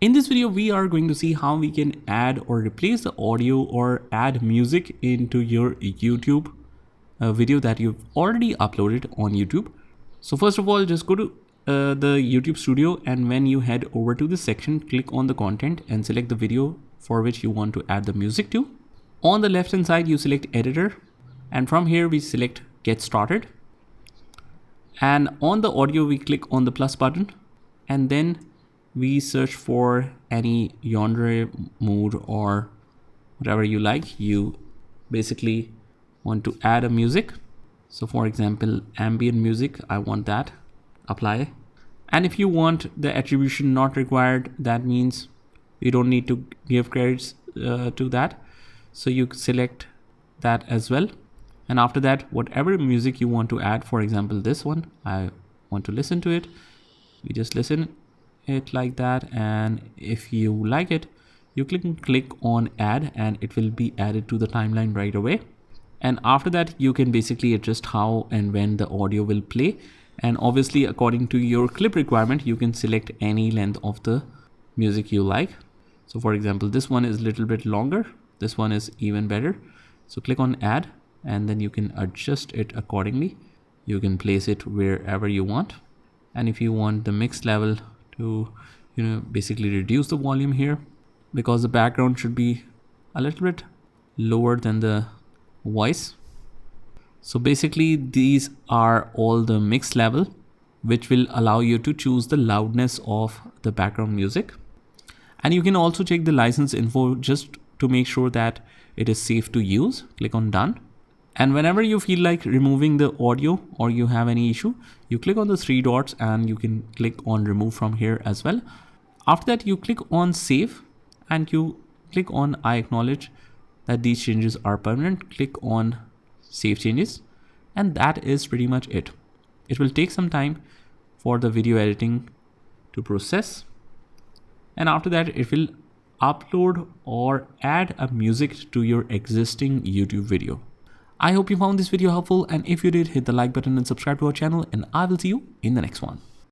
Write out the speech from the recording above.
In this video, we are going to see how we can add or replace the audio or add music into your YouTube video that you've already uploaded on YouTube. So first of all, just go to the YouTube Studio, and when you head over to this section, click on the content and select the video for which you want to add the music to. On the left hand side, you select editor, and from here we select get started. And on the audio, we click on the plus button, and then we search for any genre, mood, or whatever you like. You basically want to add a music. So for example, ambient music, I want that, apply. And if you want the attribution not required, that means you don't need to give credits to that. So you select that as well. And after that, whatever music you want to add, for example, this one, I want to listen to it. We just listen it like that. And if you like it, you click on add, and it will be added to the timeline right away. And after that, you can basically adjust how and when the audio will play. And obviously, according to your clip requirement, you can select any length of the music you like. So for example, this one is a little bit longer. This one is even better. So click on add, and then you can adjust it accordingly. You can place it wherever you want. And if you want the mix level to, basically reduce the volume here, because the background should be a little bit lower than the voice. So basically, these are all the mix level, which will allow you to choose the loudness of the background music. And you can also check the license info just to make sure that it is safe to use. Click on done. And whenever you feel like removing the audio or you have any issue, you click on the three dots and you can click on remove from here as well. After that, you click on save, and you click on I acknowledge that these changes are permanent. Click on save changes, and that is pretty much it. It will take some time for the video editing to process, and after that it will upload or add a music to your existing YouTube video. I hope you found this video helpful, and if you did, hit the like button and subscribe to our channel, and I will see you in the next one.